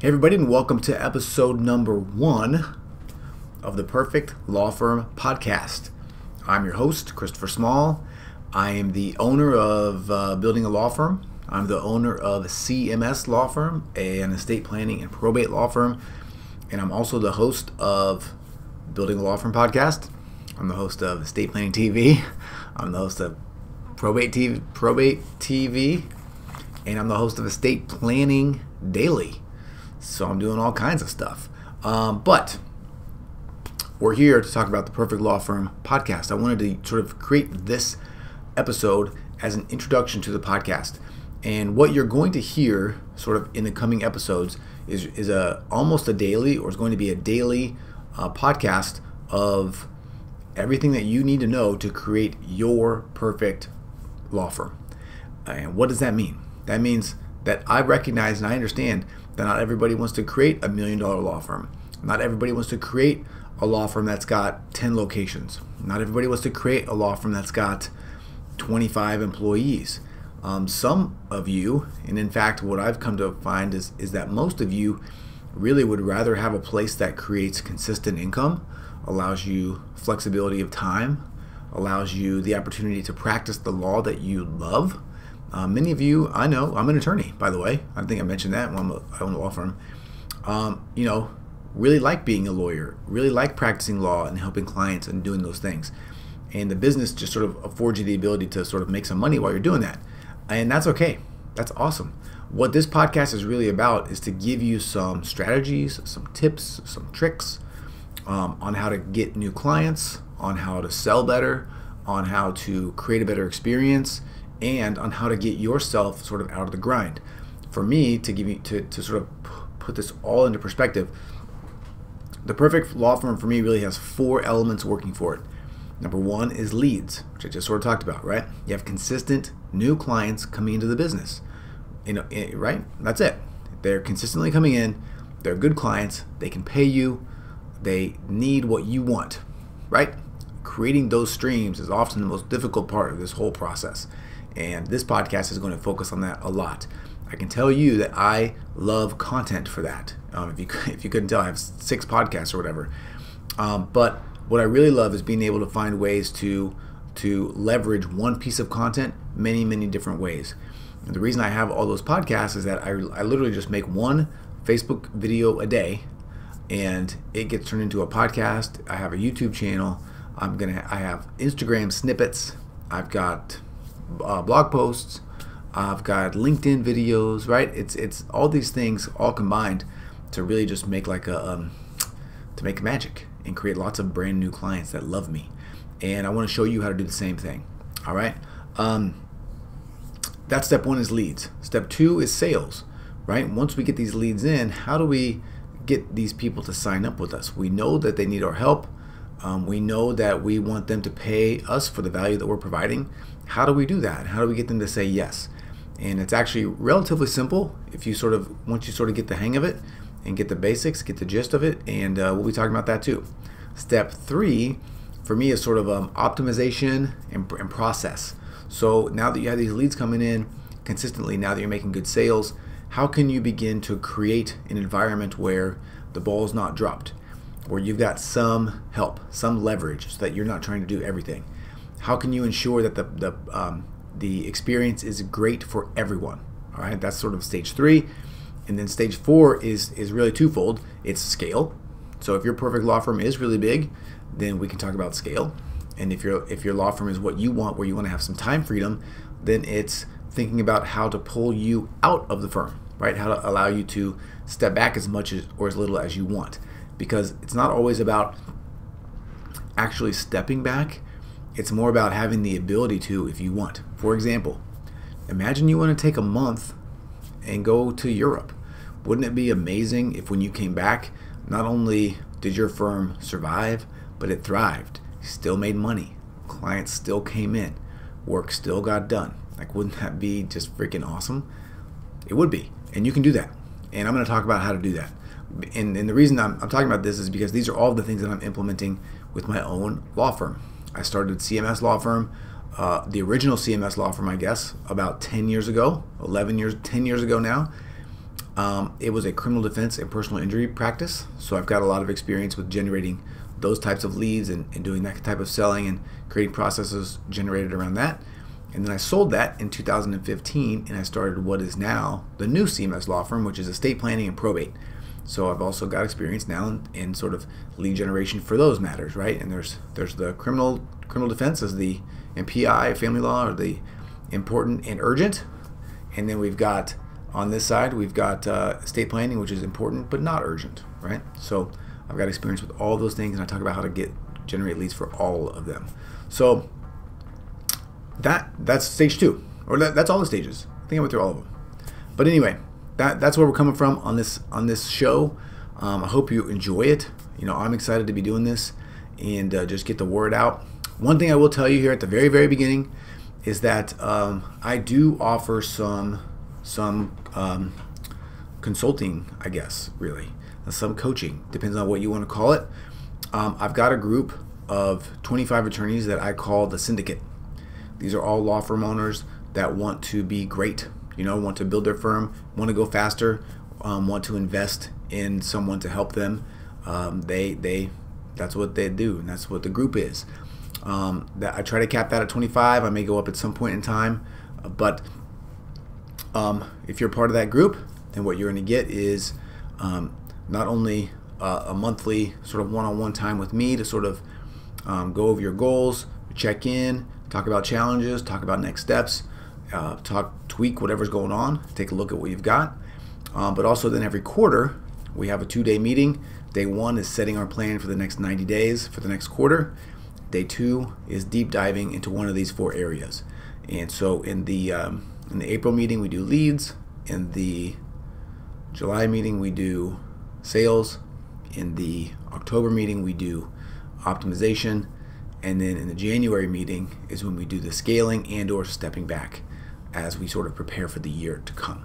Hey everybody, and welcome to episode number 1 of the Perfect Law Firm podcast. I'm your host, Christopher Small. I am the owner of Building a Law Firm. I'm the owner of CMS Law Firm, an estate planning and probate law firm. And I'm also the host of Building a Law Firm podcast. I'm the host of Estate Planning TV. I'm the host of Probate TV. And I'm the host of Estate Planning Daily. So I'm doing all kinds of stuff. But we're here to talk about the Perfect Law Firm podcast. I wanted to sort of create this episode as an introduction to the podcast. And what you're going to hear sort of in the coming episodes is almost a daily, or is going to be a daily podcast of everything that you need to know to create your perfect law firm. And what does that mean? That means that I recognize and I understand that not everybody wants to create $1 million law firm. Not everybody wants to create a law firm that's got 10 locations. Not everybody wants to create a law firm that's got 25 employees. Some of you, and in fact what I've come to find is that most of you really would rather have a place that creates consistent income, allows you flexibility of time, allows you the opportunity to practice the law that you love. Many of you, I know, I'm an attorney, by the way. I think I mentioned that when I own a law firm. Really like being a lawyer, really like practicing law and helping clients and doing those things. And the business just sort of affords you the ability to sort of make some money while you're doing that. And that's okay. That's awesome. What this podcast is really about is to give you some strategies, some tips, some tricks on how to get new clients, on how to sell better, on how to create a better experience, and on how to get yourself sort of out of the grind. For me, to sort of put this all into perspective, the perfect law firm for me really has 4 elements working for it. Number 1 is leads, which I just sort of talked about, right? You have consistent new clients coming into the business, right? That's it. They're consistently coming in. They're good clients. They can pay you. They need what you want, right? Creating those streams is often the most difficult part of this whole process. And this podcast is going to focus on that a lot. I can tell you that I love content for that. If you couldn't tell, I have 6 podcasts or whatever. But what I really love is being able to find ways to leverage one piece of content many, many different ways. And the reason I have all those podcasts is that I literally just make one Facebook video a day, and it gets turned into a podcast. I have a YouTube channel. I have Instagram snippets. I've got blog posts. I've got LinkedIn videos, right? It's all these things all combined to really just make to make magic and create lots of brand new clients that love me. And I want to show you how to do the same thing. All right. That's step 1 is leads. Step 2 is sales, right? Once we get these leads in, how do we get these people to sign up with us? We know that they need our help. We know that we want them to pay us for the value that we're providing. How do we do that? How do we get them to say yes? And it's actually relatively simple once you sort of get the hang of it and get the basics, get the gist of it, and we'll be talking about that too. Step 3 for me is sort of optimization and process. So now that you have these leads coming in consistently, now that you're making good sales, how can you begin to create an environment where the ball is not dropped, where you've got some help, some leverage, so that you're not trying to do everything? How can you ensure that the experience is great for everyone? All right, that's sort of stage 3. And then stage 4 is really twofold. It's scale. So if your perfect law firm is really big, then we can talk about scale. And if your law firm is what you want, where you want to have some time freedom, then it's thinking about how to pull you out of the firm, right? How to allow you to step back as much or as little as you want. Because it's not always about actually stepping back. It's more about having the ability to, if you want. For example, imagine you want to take a month and go to Europe. Wouldn't it be amazing if when you came back, not only did your firm survive, but it thrived? You still made money. Clients still came in. Work still got done. Like, wouldn't that be just freaking awesome? It would be. And you can do that. And I'm going to talk about how to do that. And the reason I'm talking about this is because these are all the things that I'm implementing with my own law firm. I started CMS Law Firm, the original CMS Law Firm, I guess, about 10 years ago, 10 years ago now. It was a criminal defense and personal injury practice, so I've got a lot of experience with generating those types of leads and doing that type of selling and creating processes generated around that. And then I sold that in 2015, and I started what is now the new CMS law firm, which is estate planning and probate. So I've also got experience now in sort of lead generation for those matters, right? And there's the criminal defense as the and PI, family law, or the important and urgent. And then we've got on this side, we've got estate planning, which is important but not urgent, right? So I've got experience with all those things, and I talk about how to generate leads for all of them. So that's stage 2, or that's all the stages. I think I went through all of them. But anyway, that's where we're coming from on this show. I hope you enjoy it. I'm excited to be doing this and just get the word out. One thing I will tell you here at the very, very beginning is that I do offer some consulting, I guess, really. Some coaching, depends on what you want to call it. I've got a group of 25 attorneys that I call the Syndicate. These are all law firm owners that want to be great, want to build their firm, want to go faster, want to invest in someone to help them. That's what they do, and that's what the group is. That I try to cap that at 25. I may go up at some point in time, but if you're part of that group, then what you're going to get is not only a monthly sort of one-on-one time with me to sort of go over your goals, check in, talk about challenges, talk about next steps, tweak whatever's going on, take a look at what you've got. But also then every quarter, we have a 2-day meeting. Day 1 is setting our plan for the next 90 days for the next quarter. Day 2 is deep diving into one of these 4 areas. And so in the April meeting, we do leads. In the July meeting, we do sales. In the October meeting, we do optimization. And then in the January meeting is when we do the scaling and or stepping back as we sort of prepare for the year to come.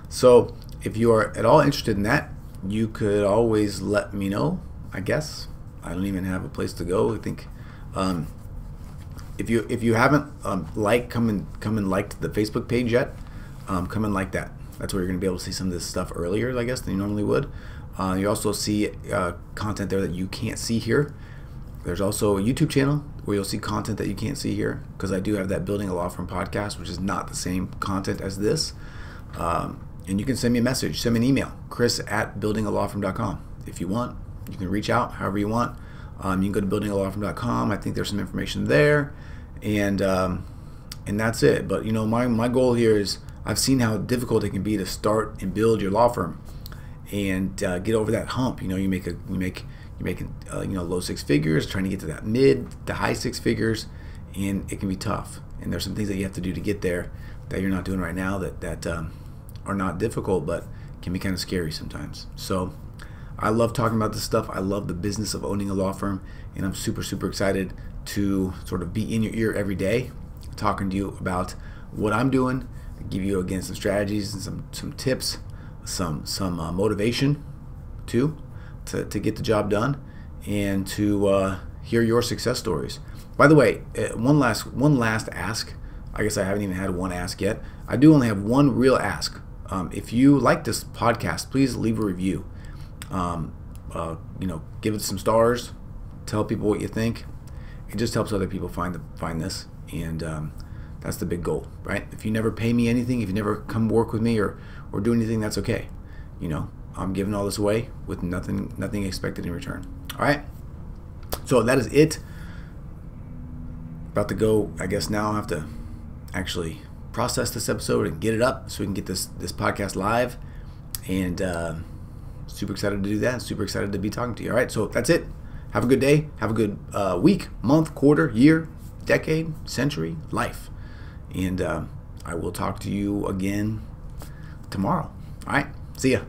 So if you are at all interested in that, you could always let me know, I guess. I don't even have a place to go. I think if you haven't come and liked the Facebook page yet, come and like that. That's where you're going to be able to see some of this stuff earlier, I guess, than you normally would. You also see content there that you can't see here. There's also a YouTube channel where you'll see content that you can't see here, because I do have that Building a Law Firm podcast, which is not the same content as this. And you can send me a message, send me an email, chris@buildingalawfirm.com. If you want, you can reach out however you want. You can go to buildingalawfirm.com. I think there's some information there, and that's it. But my goal here is, I've seen how difficult it can be to start and build your law firm, and get over that hump. You're making low 6 figures, trying to get to that mid to high 6 figures, and it can be tough. And there's some things that you have to do to get there that you're not doing right now that are not difficult, but can be kind of scary sometimes. So I love talking about this stuff. I love the business of owning a law firm, and I'm super, super excited to sort of be in your ear every day, talking to you about what I'm doing, give you again some strategies and some tips, some motivation too, to get the job done, and to hear your success stories. By the way, one last ask. I guess I haven't even had one ask yet. I do only have one real ask. If you like this podcast, please leave a review. Give it some stars. Tell people what you think. It just helps other people find this, and that's the big goal, right? If you never pay me anything, if you never come work with me or do anything, that's okay. I'm giving all this away with nothing expected in return. All right. So that is it. About to go. I guess now I have to actually process this episode and get it up so we can get this podcast live. And super excited to do that. Super excited to be talking to you. All right. So that's it. Have a good day. Have a good week, month, quarter, year, decade, century, life. And I will talk to you again tomorrow. All right. See ya.